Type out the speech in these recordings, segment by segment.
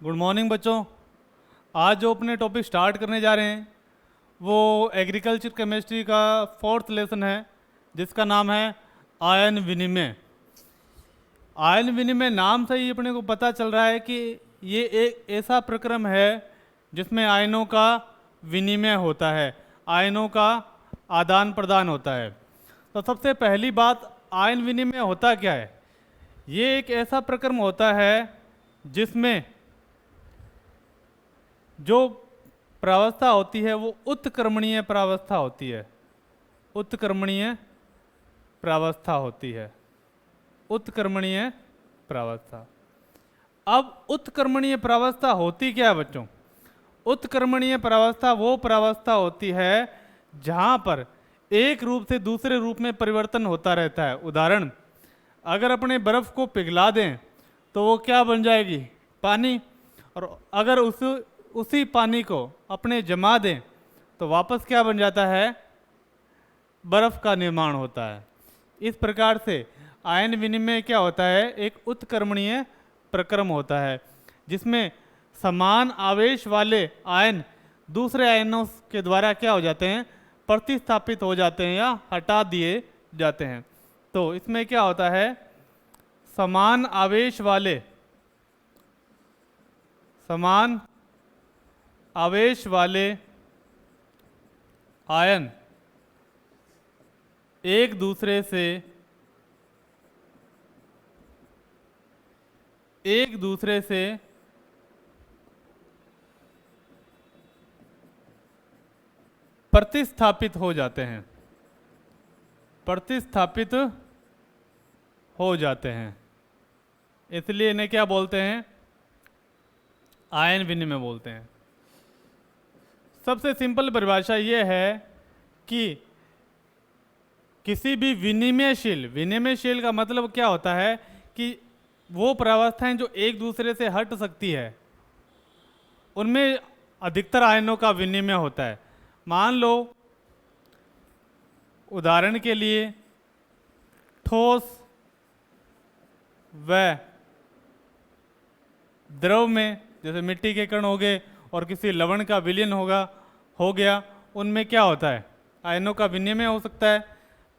Good morning बच्चों। आज जो अपने टॉपिक स्टार्ट करने जा रहे हैं वो एग्रीकल्चर केमिस्ट्री का 4th लेसन है, जिसका नाम है आयन विनिमय। आयन विनिमय नाम से ही अपने को पता चल रहा है कि ये एक ऐसा प्रक्रम है जिसमें आयनों का विनिमय होता है, आयनों का आदान प्रदान होता है। तो सबसे पहली बात, आयन विनिमय होता क्या है? ये एक ऐसा प्रक्रम होता है जिसमें जो प्रावस्था होती है वो उत्क्रमणीय प्रावस्था होती है। उत्क्रमणीय प्रावस्था होती है, उत्क्रमणीय प्रावस्था। अब उत्क्रमणीय प्रावस्था होती क्या है बच्चों? उत्क्रमणीय प्रावस्था वो प्रावस्था होती है जहाँ पर एक रूप से दूसरे रूप में परिवर्तन होता रहता है। उदाहरण, अगर अपने बर्फ़ को पिघला दें तो वो क्या बन जाएगी? पानी। और अगर उसी पानी को अपने जमा दें तो वापस क्या बन जाता है? बर्फ़ का निर्माण होता है। इस प्रकार से आयन विनिमय क्या होता है? एक उत्क्रमणीय प्रक्रम होता है जिसमें समान आवेश वाले आयन दूसरे आयनों के द्वारा क्या हो जाते हैं? प्रतिस्थापित हो जाते हैं या हटा दिए जाते हैं। तो इसमें क्या होता है? समान आवेश वाले आयन एक दूसरे से प्रतिस्थापित हो जाते हैं, इसलिए इन्हें क्या बोलते हैं? आयन विनिमय बोलते हैं। सबसे सिंपल परिभाषा यह है कि किसी भी विनिमयशील का मतलब क्या होता है कि वो प्रावस्थाएं जो एक दूसरे से हट सकती है उनमें अधिकतर आयनों का विनिमय होता है। मान लो उदाहरण के लिए ठोस व द्रव में, जैसे मिट्टी के कण हो गए और किसी लवण का विलयन हो गया, उनमें क्या होता है? आयनों का विनिमय हो सकता है।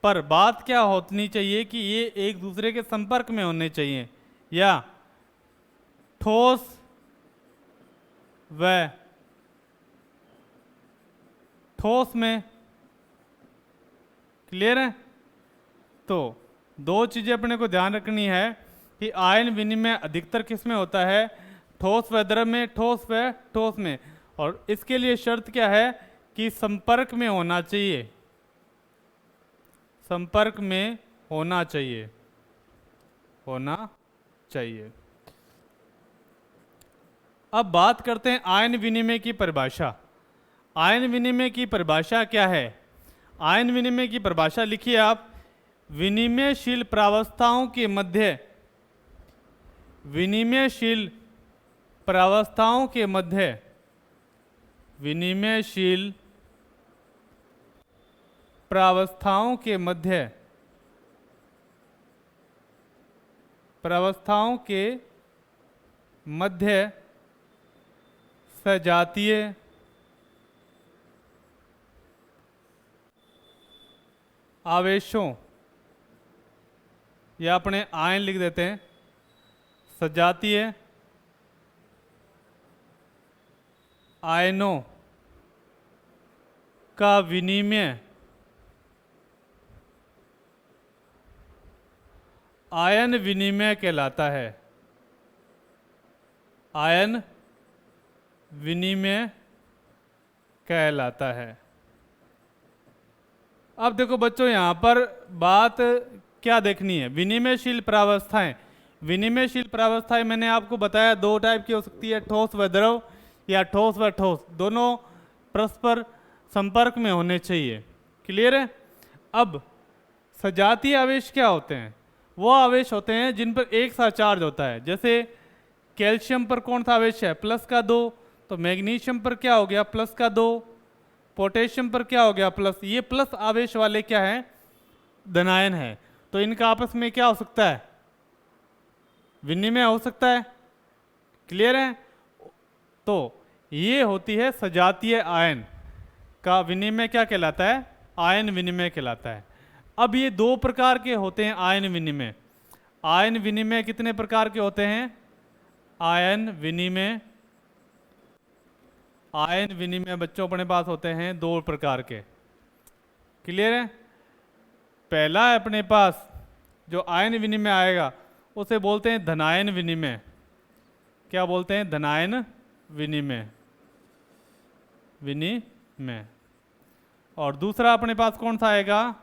पर बात क्या होनी चाहिए कि ये एक दूसरे के संपर्क में होने चाहिए, या ठोस व ठोस में। क्लियर है? तो दो चीज़ें अपने को ध्यान रखनी है कि आयन विनिमय अधिकतर किस में होता है? ठोस व द्रव में, ठोस व ठोस में। और इसके लिए शर्त क्या है कि संपर्क में होना चाहिए, संपर्क में होना चाहिए। अब बात करते हैं आयन विनिमय की परिभाषा। आयन विनिमय की परिभाषा क्या है? आयन विनिमय की परिभाषा लिखिए आप। विनिमयशील प्रावस्थाओं के मध्य विनिमयशील प्रावस्थाओं के मध्य सजातीय आवेशों, या अपने आयन लिख देते हैं, सजातीय आयनों का विनिमय आयन विनिमय कहलाता है। आयन विनिमय कहलाता है। अब देखो बच्चों, यहाँ पर बात क्या देखनी है? विनिमयशील प्रावस्थाएं। विनिमयशील प्रावस्थाएं मैंने आपको बताया दो टाइप की हो सकती है, ठोस व द्रव या ठोस व ठोस। दोनों परस्पर संपर्क में होने चाहिए। क्लियर है? अब सजातीय आवेश क्या होते हैं? वो आवेश होते हैं जिन पर एक सा चार्ज होता है। जैसे कैल्शियम पर कौन सा आवेश है? +2। तो मैग्नीशियम पर क्या हो गया? +2। पोटेशियम पर क्या हो गया? प्लस। ये प्लस आवेश वाले क्या है? धनायन है। तो इनका आपस में क्या हो सकता है? विनिमय हो सकता है। क्लियर है? तो ये होती है सजातीय आयन का विनिमय, क्या कहलाता है? आयन विनिमय कहलाता है। अब ये दो प्रकार के होते हैं आयन विनिमय। आयन विनिमय कितने प्रकार के होते हैं? आयन विनिमय बच्चों अपने पास होते हैं दो प्रकार के। क्लियर है? पहला है अपने पास जो आयन विनिमय आएगा उसे बोलते हैं धनायन विनिमय। क्या बोलते हैं? धनायन विनिमय। और दूसरा अपने पास कौन सा आएगा?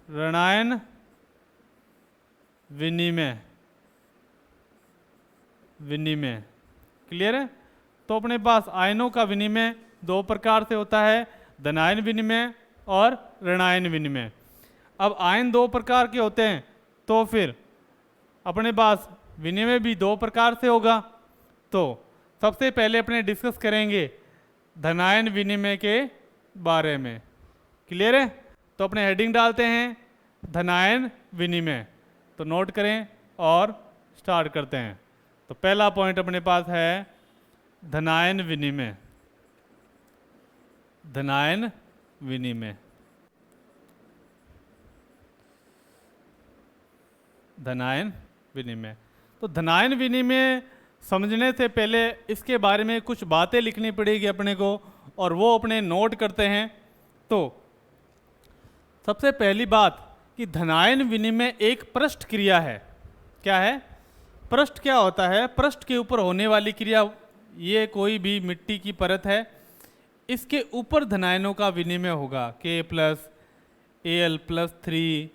ऋणायन विनिमय। क्लियर है? तो अपने पास आयनों का विनिमय दो प्रकार से होता है, धनायन विनिमय और ऋणायन विनिमय। अब आयन दो प्रकार के होते हैं तो फिर अपने पास विनिमय भी दो प्रकार से होगा। तो सबसे पहले अपने डिस्कस करेंगे धनायन विनिमय के बारे में। क्लियर है? तो अपने हेडिंग डालते हैं धनायन विनिमय। तो नोट करें और स्टार्ट करते हैं। तो पहला पॉइंट अपने पास है धनायन विनिमय। धनायन विनिमय। धनायन विनिमय। तो धनायन विनिमय समझने से पहले इसके बारे में कुछ बातें लिखनी पड़ेगी अपने को, और वो अपने नोट करते हैं। तो सबसे पहली बात कि धनायन विनिमय एक पृष्ठ क्रिया है। क्या है? पृष्ठ क्या होता है? पृष्ठ के ऊपर होने वाली क्रिया। ये कोई भी मिट्टी की परत है, इसके ऊपर धनायनों का विनिमय होगा। K+, Al+3,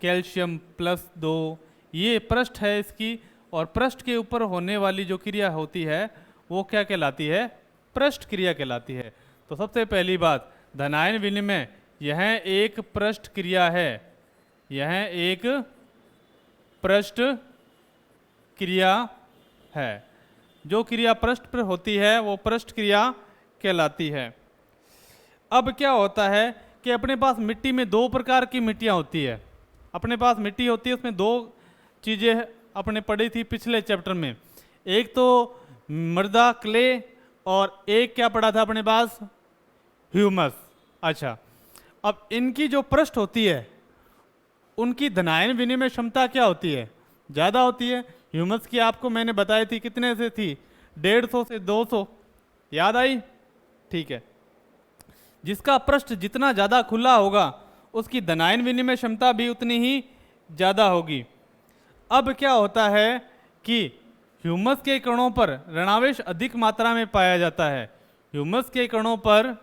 कैल्शियम +2, ये पृष्ठ है इसकी। और पृष्ठ के ऊपर होने वाली जो क्रिया होती है वो क्या कहलाती है? पृष्ठ क्रिया कहलाती है। तो सबसे पहली बात, धनायन विनिमय यह एक पृष्ठ क्रिया है। यह एक पृष्ठ क्रिया है। जो क्रिया पृष्ठ पर होती है वो पृष्ठ क्रिया कहलाती है। अब क्या होता है कि अपने पास मिट्टी में दो प्रकार की मिट्टियाँ होती है। अपने पास मिट्टी होती है, उसमें दो चीज़ें अपने पढ़ी थी पिछले चैप्टर में। एक तो मृदा क्ले, और एक क्या पढ़ा था अपने पास? ह्यूमस। अच्छा, अब इनकी जो पृष्ठ होती है उनकी धनायन विनिमय क्षमता क्या होती है? ज़्यादा होती है। ह्यूमस की आपको मैंने बताई थी, कितने से थी? 150 से 200। याद आई? ठीक है। जिसका पृष्ठ जितना ज़्यादा खुला होगा उसकी धनायन विनिमय क्षमता भी उतनी ही ज़्यादा होगी। अब क्या होता है कि ह्यूमस के कणों पर ऋणावेश अधिक मात्रा में पाया जाता है। ह्यूमस के कणों पर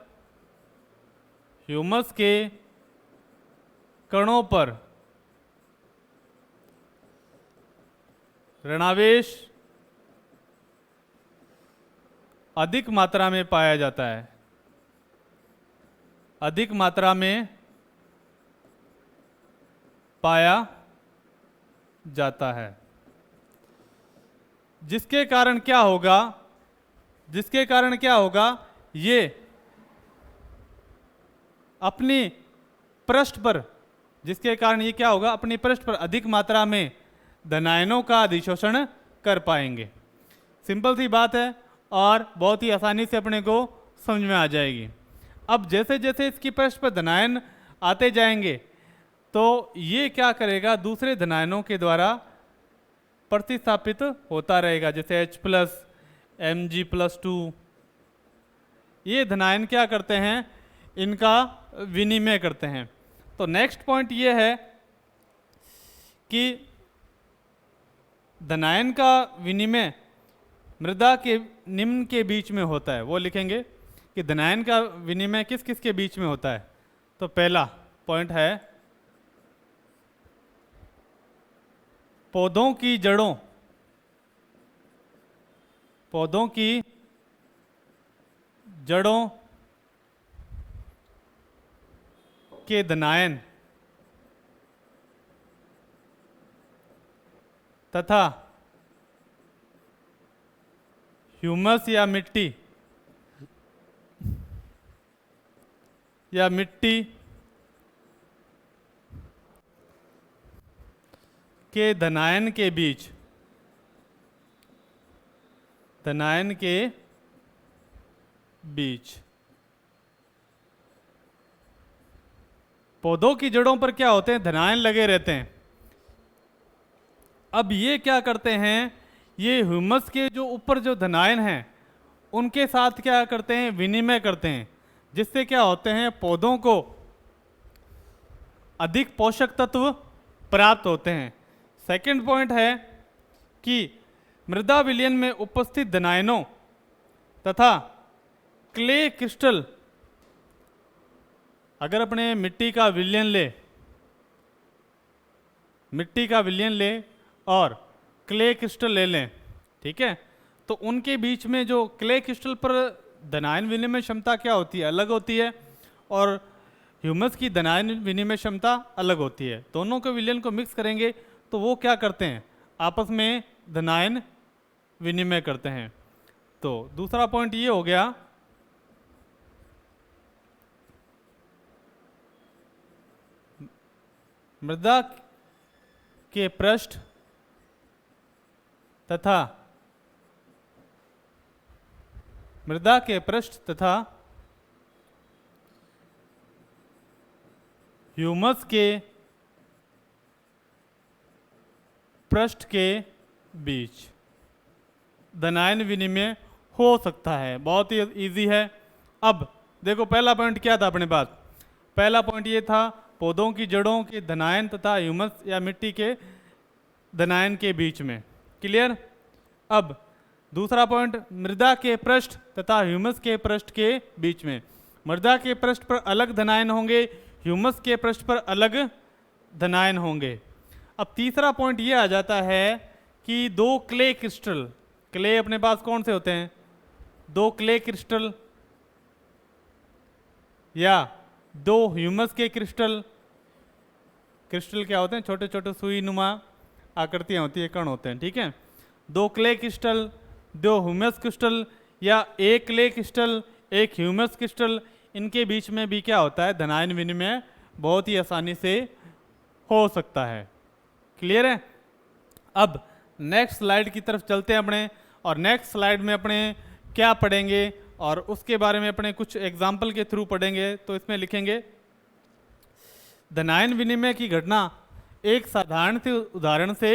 ऋणावेश अधिक मात्रा में पाया जाता है। अधिक मात्रा में पाया जाता है। जिसके कारण क्या होगा? ये अपनी पृष्ठ पर, जिसके कारण ये क्या होगा? अपनी पृष्ठ पर अधिक मात्रा में धनायनों का अधिशोषण कर पाएंगे। सिंपल सी बात है और बहुत ही आसानी से अपने को समझ में आ जाएगी। अब जैसे जैसे इसकी पृष्ठ पर धनायन आते जाएंगे तो ये क्या करेगा? दूसरे धनायनों के द्वारा प्रतिस्थापित होता रहेगा। जैसे H+, Mg+2, ये धनायन क्या करते हैं? इनका विनिमय करते हैं। तो नेक्स्ट पॉइंट ये है कि धनायन का विनिमय मृदा के निम्न के बीच में होता है। वो लिखेंगे कि धनायन का विनिमय किस किस के बीच में होता है। तो पहला पॉइंट है पौधों की जड़ों के धनायन तथा ह्यूमस या मिट्टी के धनायन के बीच धनायन के बीच। पौधों की जड़ों पर क्या होते हैं? धनायन लगे रहते हैं। अब ये क्या करते हैं, ये ह्यूमस के जो ऊपर जो धनायन हैं उनके साथ क्या करते हैं? विनिमय करते हैं, जिससे क्या होते हैं? पौधों को अधिक पोषक तत्व प्राप्त होते हैं। सेकंड पॉइंट है कि मृदा विलयन में उपस्थित धनायनों तथा क्ले क्रिस्टल, अगर अपने मिट्टी का विलयन ले और क्ले क्रिस्टल ले लें, ठीक है, तो उनके बीच में जो क्ले क्रिस्टल पर धनायन विनिमय क्षमता क्या होती है? अलग होती है, और ह्यूमस की धनायन विनिमय क्षमता अलग होती है। दोनों के विलयन को मिक्स करेंगे तो वो क्या करते हैं? आपस में धनायन विनिमय करते हैं। तो दूसरा पॉइंट ये हो गया मृदा के पृष्ठ तथा ह्यूमस के पृष्ठ के बीच धनायन विनिमय हो सकता है। बहुत ही इजी है। अब देखो पहला पॉइंट क्या था अपने पास? पहला पॉइंट ये था पौधों की जड़ों के धनायन तथा ह्यूमस या मिट्टी के धनायन के बीच में। क्लियर? अब दूसरा पॉइंट मृदा के पृष्ठ तथा ह्यूमस के पृष्ठ के बीच में। मृदा के पृष्ठ पर अलग धनायन होंगे, ह्यूमस के पृष्ठ पर अलग धनायन होंगे। अब तीसरा पॉइंट ये आ जाता है कि दो क्ले क्रिस्टल, क्ले अपने पास कौन से होते हैं? दो क्ले क्रिस्टल या दो ह्यूमस के क्रिस्टल। क्रिस्टल क्या होते हैं? छोटे छोटे सुई नुमा आकृतियाँ होती है, कण होते हैं, ठीक है। दो क्ले क्रिस्टल, दो ह्यूमस क्रिस्टल, या एक क्ले क्रिस्टल एक ह्यूमस क्रिस्टल, इनके बीच में भी क्या होता है? धनायन विनिमय बहुत ही आसानी से हो सकता है। क्लियर है? अब नेक्स्ट स्लाइड की तरफ चलते हैं अपने, और नेक्स्ट स्लाइड में अपने क्या पढ़ेंगे और उसके बारे में अपने कुछ एग्जाम्पल के थ्रू पढ़ेंगे। तो इसमें लिखेंगे धनायन विनिमय की घटना एक साधारण से उदाहरण से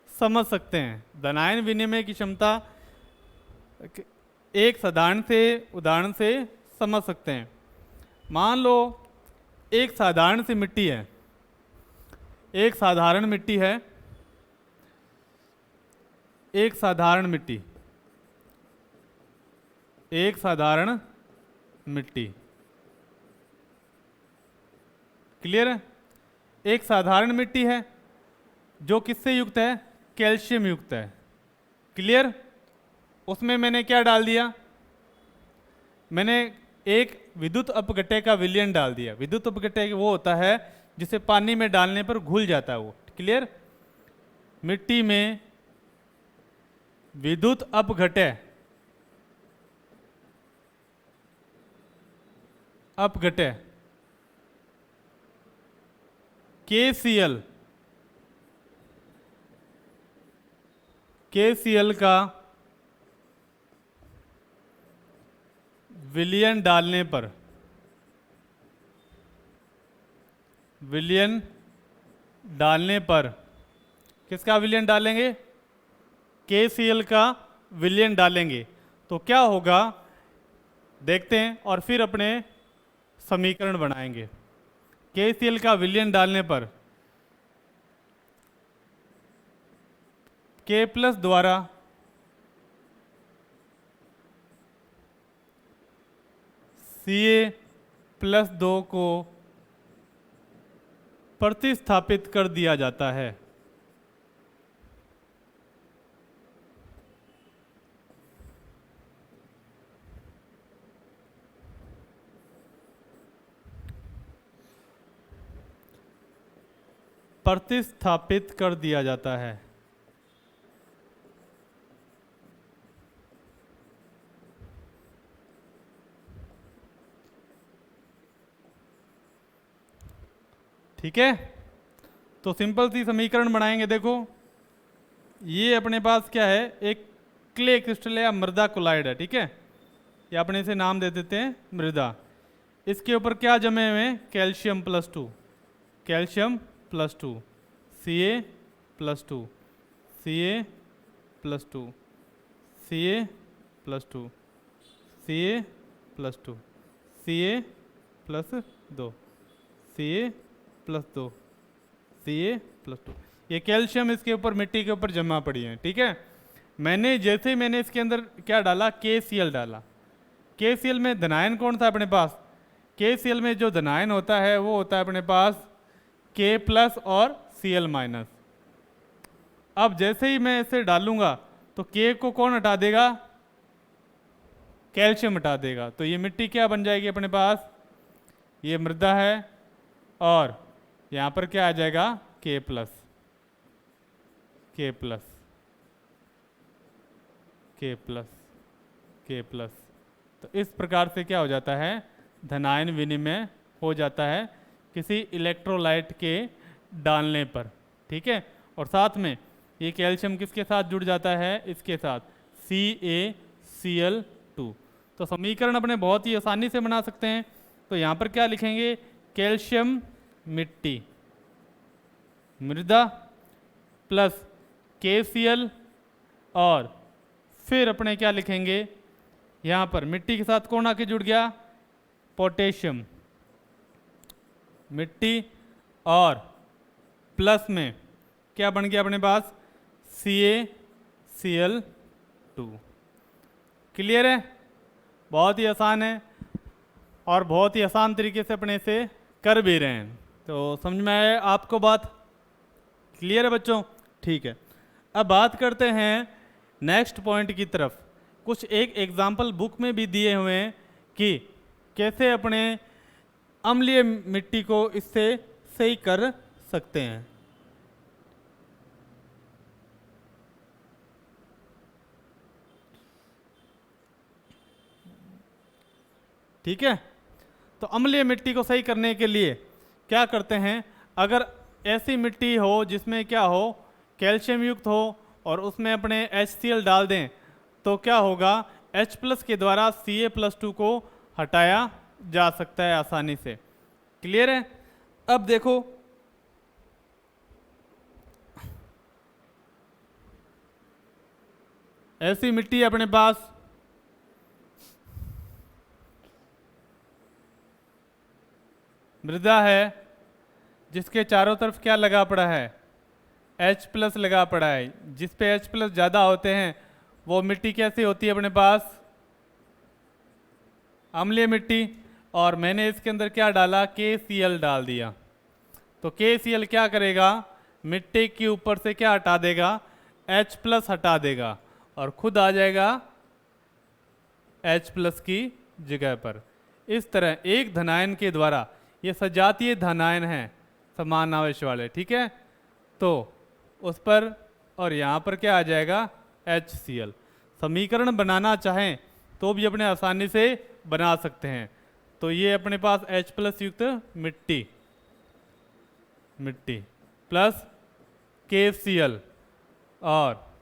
समझ सकते हैं। धनायन विनिमय की क्षमता एक साधारण से उदाहरण से समझ सकते हैं। मान लो एक साधारण सी मिट्टी है, एक साधारण मिट्टी है, एक साधारण मिट्टी, एक साधारण मिट्टी। क्लियर है? एक साधारण मिट्टी है जो किससे युक्त है? कैल्शियम युक्त है। क्लियर? उसमें मैंने क्या डाल दिया? मैंने एक विद्युत अपघट्य का विलयन डाल दिया। विद्युत अपघट्य वो होता है जिसे पानी में डालने पर घुल जाता है वो। क्लियर? मिट्टी में विद्युत अपघट्य KCl का विलयन डालने पर किसका विलयन डालेंगे? KCl का विलयन डालेंगे तो क्या होगा देखते हैं, और फिर अपने समीकरण बनाएंगे। KCl का विलयन डालने पर K प्लस द्वारा Ca+2 को प्रतिस्थापित कर दिया जाता है। प्रतिस्थापित कर दिया जाता है। ठीक है? तो सिंपल सी समीकरण बनाएंगे। देखो ये अपने पास क्या है? एक क्ले क्रिस्टल है या मृदा कोलाइड है, ठीक है, या अपने इसे नाम दे देते हैं मृदा। इसके ऊपर क्या जमे हुए हैं, calcium +2, calcium +2, Ca+2, Ca+2, Ca+2, Ca+2, Ca+2, Ca+2, Ca+2, ये कैल्शियम इसके ऊपर मिट्टी के ऊपर जमा पड़ी है, ठीक है। जैसे ही मैंने इसके अंदर क्या डाला, KCl डाला। KCl में धनायन कौन था अपने पास, KCl में जो धनायन होता है वो होता है अपने पास K+ और Cl-। अब जैसे ही मैं इसे डालूंगा तो K को कौन हटा देगा, कैल्शियम हटा देगा। तो ये मिट्टी क्या बन जाएगी अपने पास, ये मृदा है, और यहाँ पर क्या आ जाएगा, K+, K+, K+, K+। तो इस प्रकार से क्या हो जाता है, धनायन विनिमय हो जाता है किसी इलेक्ट्रोलाइट के डालने पर, ठीक है। और साथ में ये कैल्शियम किसके साथ जुड़ जाता है, इसके साथ CaCl2। तो समीकरण अपने बहुत ही आसानी से बना सकते हैं। तो यहाँ पर क्या लिखेंगे, कैल्शियम मिट्टी मृदा प्लस KCl, और फिर अपने क्या लिखेंगे, यहाँ पर मिट्टी के साथ कौन आके जुड़ गया, पोटेशियम, मिट्टी, और प्लस में क्या बन गया अपने पास, CaCl2। क्लियर है, बहुत ही आसान है और बहुत ही आसान तरीके से अपने से कर भी रहे हैं। तो समझ में आया आपको बात, क्लियर है बच्चों, ठीक है। अब बात करते हैं नेक्स्ट पॉइंट की तरफ। कुछ एक एग्जाम्पल बुक में भी दिए हुए हैं कि कैसे अपने अम्लीय मिट्टी को इससे सही कर सकते हैं। ठीक है, तो अम्लीय मिट्टी को सही करने के लिए क्या करते हैं, अगर ऐसी मिट्टी हो जिसमें क्या हो, कैल्शियम युक्त हो, और उसमें अपने HCl डाल दें तो क्या होगा, H+ के द्वारा Ca+2 को हटाया जा सकता है आसानी से। क्लियर है। अब देखो ऐसी मिट्टी अपने पास मृदा है जिसके चारों तरफ क्या लगा पड़ा है, H+ लगा पड़ा है। जिस पे H+ ज़्यादा होते हैं वो मिट्टी कैसी होती है अपने पास, अम्लीय मिट्टी। और मैंने इसके अंदर क्या डाला, KCl डाल दिया। तो KCl क्या करेगा, मिट्टी के ऊपर से क्या हटा देगा, H+ हटा देगा, और खुद आ जाएगा H+ की जगह पर। इस तरह एक धनायन के द्वारा, ये सजातीय धनायन है समान आवेश वाले, ठीक है, तो उस पर और यहाँ पर क्या आ जाएगा, HCl। समीकरण बनाना चाहें तो भी अपने आसानी से बना सकते हैं। तो ये अपने पास H+ युक्त मिट्टी प्लस KCl, और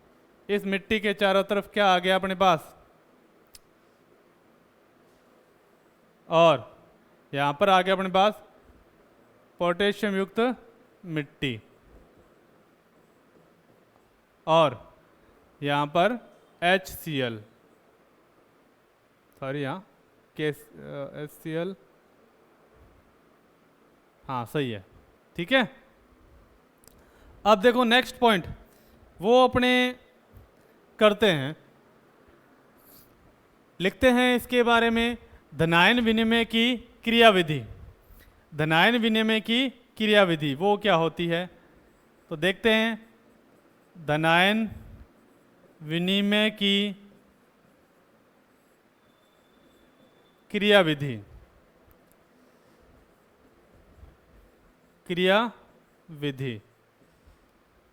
इस मिट्टी के चारों तरफ क्या आ गया अपने पास, और यहाँ पर आ गया अपने पास पोटेशियम युक्त मिट्टी, और यहाँ पर HCl, सॉरी यहाँ HCl, हाँ सही है, ठीक है। अब देखो नेक्स्ट पॉइंट वो अपने करते हैं, लिखते हैं इसके बारे में, धनायन विनिमय की क्रियाविधि। धनायन विनिमय की क्रियाविधि वो क्या होती है, तो देखते हैं। धनायन विनिमय की क्रियाविधि,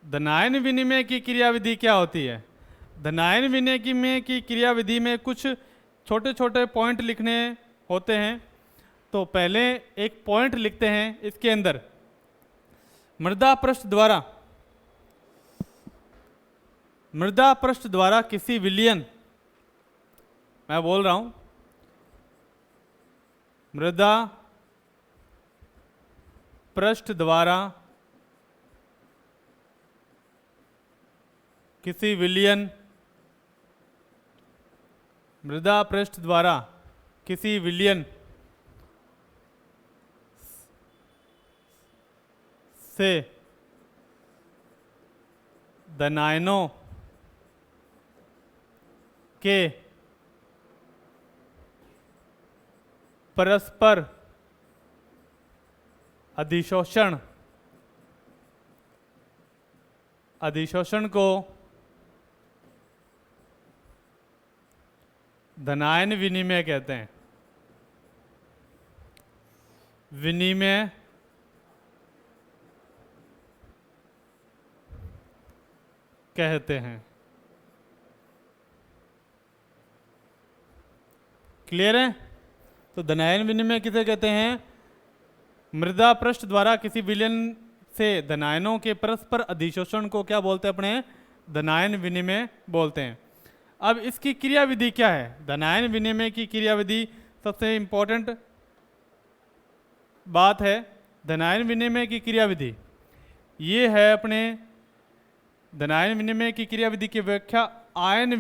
धनायन विनिमय की क्रियाविधि क्या होती है। धनायन विनिमय की क्रियाविधि में कुछ छोटे छोटे पॉइंट लिखने होते हैं। तो पहले एक पॉइंट लिखते हैं इसके अंदर, मृदा पृष्ठ द्वारा मृदा पृष्ठ द्वारा किसी विलयन, मैं बोल रहा हूं, मृदा पृष्ठ द्वारा किसी विलयन, मृदा पृष्ठ द्वारा किसी विलयन से धनायनों के परस्पर अधिशोषण को धनायन विनिमय कहते हैं। विनिमय कहते हैं। क्लियर है? तो धनायन विनिमय किसे कहते हैं? मृदा पृष्ठ द्वारा किसी विलयन से धनायनों के परस्पर अधिशोषण को क्या बोलते हैं अपने? धनायन विनिमय बोलते हैं। अब इसकी क्रियाविधि क्या है? धनायन विनिमय की क्रियाविधि सबसे इंपॉर्टेंट बात है। धनायन विनिमय की क्रियाविधि ये है अपने धनायन विनिमय की क्रियाविधि की व्याख्या आयन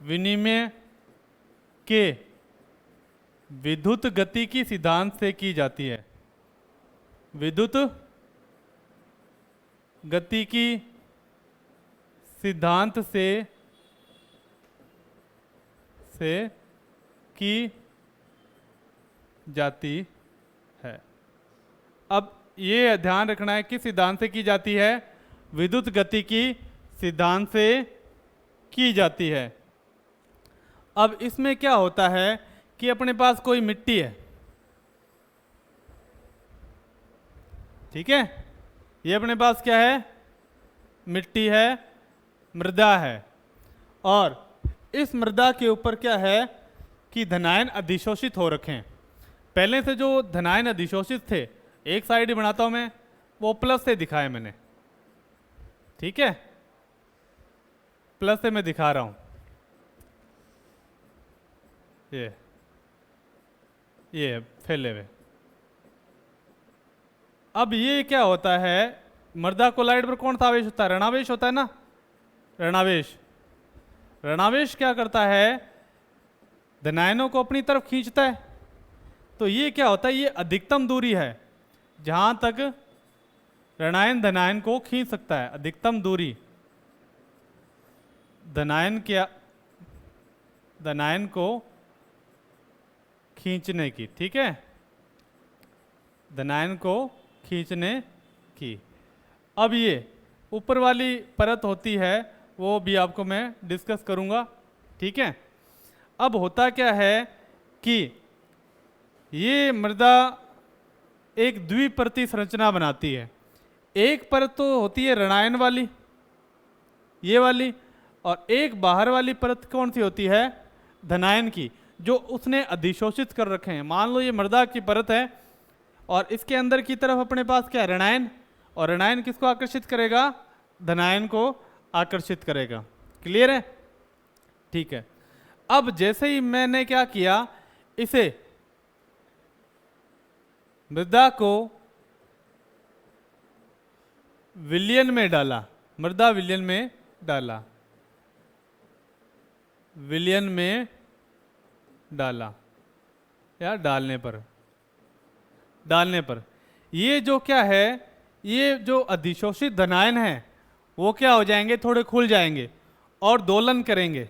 विनिमय के विद्युत गतिकी सिद्धांत से की जाती है। विद्युत गतिकी सिद्धांत से की जाती है। अब ये ध्यान रखना है किस सिद्धांत से की जाती है? विद्युत गतिकी सिद्धांत से की जाती है। अब इसमें क्या होता है कि अपने पास कोई मिट्टी है, ठीक है, ये अपने पास क्या है? मिट्टी है, मृदा है, और इस मृदा के ऊपर क्या है कि धनायन अधिशोषित हो रखे हैं। पहले से जो धनायन अधिशोषित थे, एक साइड ही बनाता हूं मैं, वो प्लस से दिखाए मैंने, ठीक है, प्लस से मैं दिखा रहा हूं। ये फैले हुए। अब ये क्या होता है? मृदा कोलाइड पर कौन सा आवेश होता है? ऋणावेश होता है ना, ऋणावेश। ऋणावेश क्या करता है? धनायनों को अपनी तरफ खींचता है। तो ये क्या होता है? ये अधिकतम दूरी है जहां तक ऋणायन धनायन को खींच सकता है। अधिकतम दूरी धनायन को खींचने की, ठीक है, धनायन को खींचने की। अब ये ऊपर वाली परत होती है, वो भी आपको मैं डिस्कस करूंगा, ठीक है। अब होता क्या है कि ये मृदा एक द्विपरतीय संरचना बनाती है। एक परत तो होती है ऋणायन वाली, ये वाली, और एक बाहर वाली परत कौन सी होती है? धनायन की, जो उसने अधिशोषित कर रखे हैं। मान लो ये मृदा की परत है और इसके अंदर की तरफ अपने पास क्या? ऋणायन, और ऋणायन किसको आकर्षित करेगा? धनायन को आकर्षित करेगा। क्लियर है? ठीक है। अब जैसे ही मैंने क्या किया, इसे मृदा को विलयन में डाला, मृदा विलयन में डाला, विलयन में डाला या डालने पर ये जो क्या है, ये जो अधिशोषित धनायन है वो क्या हो जाएंगे? थोड़े खुल जाएंगे और दोलन करेंगे।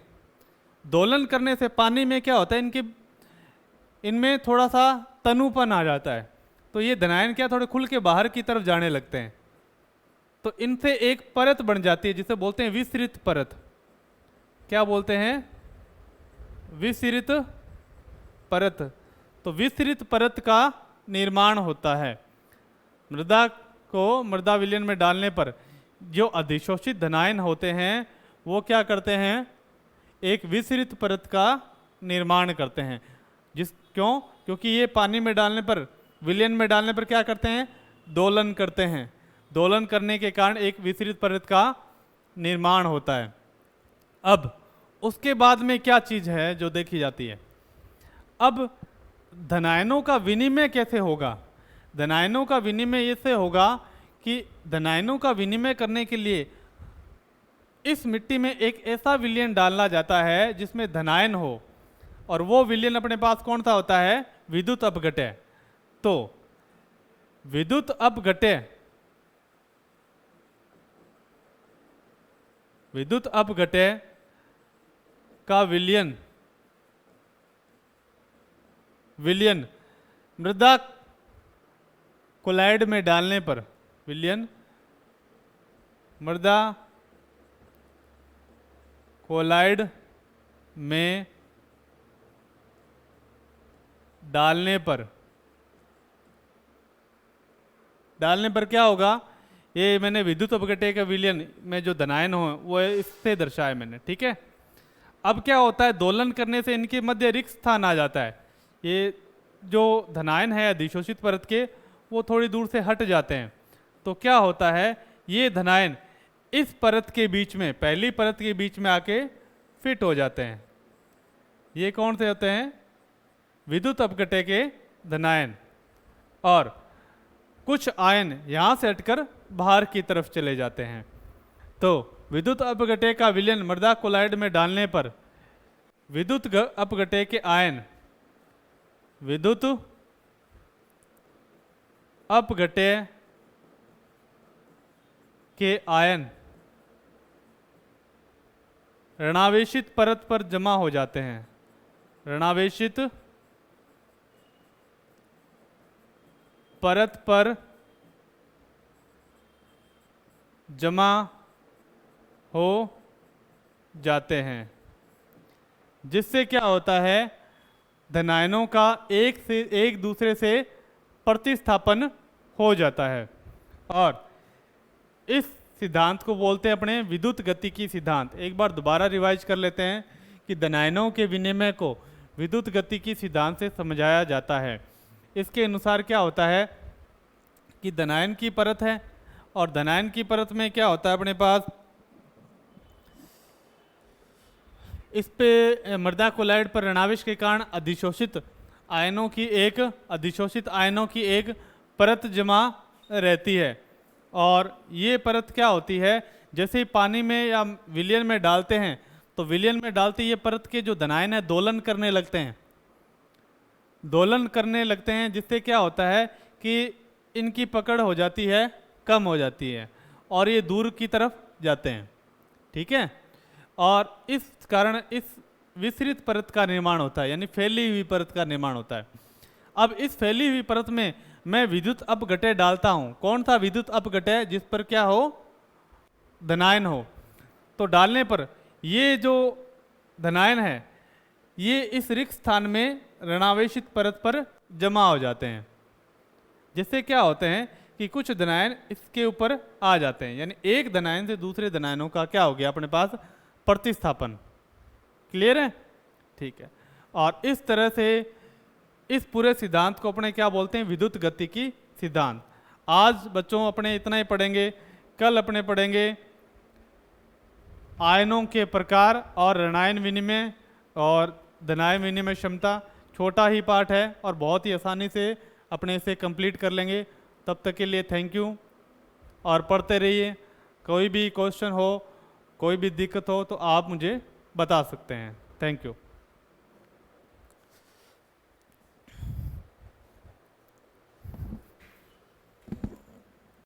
दोलन करने से पानी में क्या होता है? इनमें थोड़ा सा तनुपन आ जाता है, तो ये धनायन क्या थोड़े खुल के बाहर की तरफ जाने लगते हैं। तो इनसे एक परत बन जाती है जिसे बोलते हैं विसरित परत। क्या बोलते हैं? विसरित परत। तो विसरित परत का निर्माण होता है। मृदा को मृदा विलयन में डालने पर जो अधिशोषित धनायन होते हैं वो क्या करते हैं? एक विसरित परत का निर्माण करते हैं। क्योंकि ये पानी में डालने पर, विलयन में डालने पर क्या करते हैं? दोलन करते हैं। दोलन करने के कारण एक विसरित परत का निर्माण होता है। अब उसके बाद में क्या चीज है जो देखी जाती है, अब धनायनों का विनिमय कैसे होगा। धनायनों का विनिमय ऐसे होगा कि धनायनों का विनिमय करने के लिए इस मिट्टी में एक ऐसा विलयन डालना जाता है जिसमें धनायन हो, और वो विलयन अपने पास कौन सा होता है, विद्युत अपघटय। तो विद्युत अपघटय, विद्युत अपघटय का विलयन मृदा कोलाइड में डालने पर, विलयन मृदा कोलाइड में डालने पर क्या होगा, ये मैंने विद्युत अपघटय का विलयन में जो धनायन हो वो इससे दर्शाया मैंने, ठीक है। अब क्या होता है, दोलन करने से इनके मध्य रिक्त स्थान आ जाता है। ये जो धनायन है अधिशोषित परत के, वो थोड़ी दूर से हट जाते हैं। तो क्या होता है, ये धनायन इस परत के बीच में, पहली परत के बीच में आके फिट हो जाते हैं। ये कौन से होते हैं, विद्युत अपघटय के धनायन। और कुछ आयन यहाँ से हटकर बाहर की तरफ चले जाते हैं। तो विद्युत अपघटय का विलयन मृदा कोलाइड में डालने पर विद्युत अपघटय के आयन, विद्युत अपघटय के आयन ऋणावेशित परत पर जमा हो जाते हैं। ऋणावेशित परत पर जमा हो जाते हैं, जिससे क्या होता है, धनायनों का एक दूसरे से प्रतिस्थापन हो जाता है। और इस सिद्धांत को बोलते हैं अपने विद्युत गतिकी सिद्धांत। एक बार दोबारा रिवाइज कर लेते हैं कि धनायनों के विनिमय को विद्युत गतिकी सिद्धांत से समझाया जाता है। इसके अनुसार क्या होता है कि धनायन की परत है, और धनायन की परत में क्या होता है अपने पास, इस पे मृदा कोलाइड पर ऋणावेश के कारण अधिशोषित आयनों की एक परत जमा रहती है। और ये परत क्या होती है, जैसे ही पानी में या विलयन में डालते हैं तो विलयन में डालते ये परत के जो धनायन है दोलन करने लगते हैं, जिससे क्या होता है कि इनकी पकड़ हो जाती है, कम हो जाती है, और ये दूर की तरफ जाते हैं, ठीक है। और इस कारण इस विसरित परत का निर्माण होता है, यानी फैली हुई परत का निर्माण होता है। अब इस फैली हुई परत में मैं विद्युत अपघटय डालता हूँ। कौन सा विद्युत अपघटय, जिस पर क्या हो, धनायन हो। तो डालने पर ये जो धनायन है ये इस रिक्त स्थान में ऋणावेशित परत पर जमा हो जाते हैं, जिससे क्या होते हैं कि कुछ धनायन इसके ऊपर आ जाते हैं, यानी एक धनायन से दूसरे धनायनों का क्या हो गया अपने पास, प्रतिस्थापन। क्लियर है, ठीक है। और इस तरह से इस पूरे सिद्धांत को अपने क्या बोलते हैं, विद्युत गतिकी सिद्धांत। आज बच्चों अपने इतना ही पढ़ेंगे। कल अपने पढ़ेंगे आयनों के प्रकार और ऋणायन विनिमय और धनायन विनिमय क्षमता। छोटा ही पाठ है और बहुत ही आसानी से अपने इसे कंप्लीट कर लेंगे। तब तक के लिए थैंक यू, और पढ़ते रहिए। कोई भी क्वेश्चन हो, कोई भी दिक्कत हो तो आप मुझे बता सकते हैं। Thank you.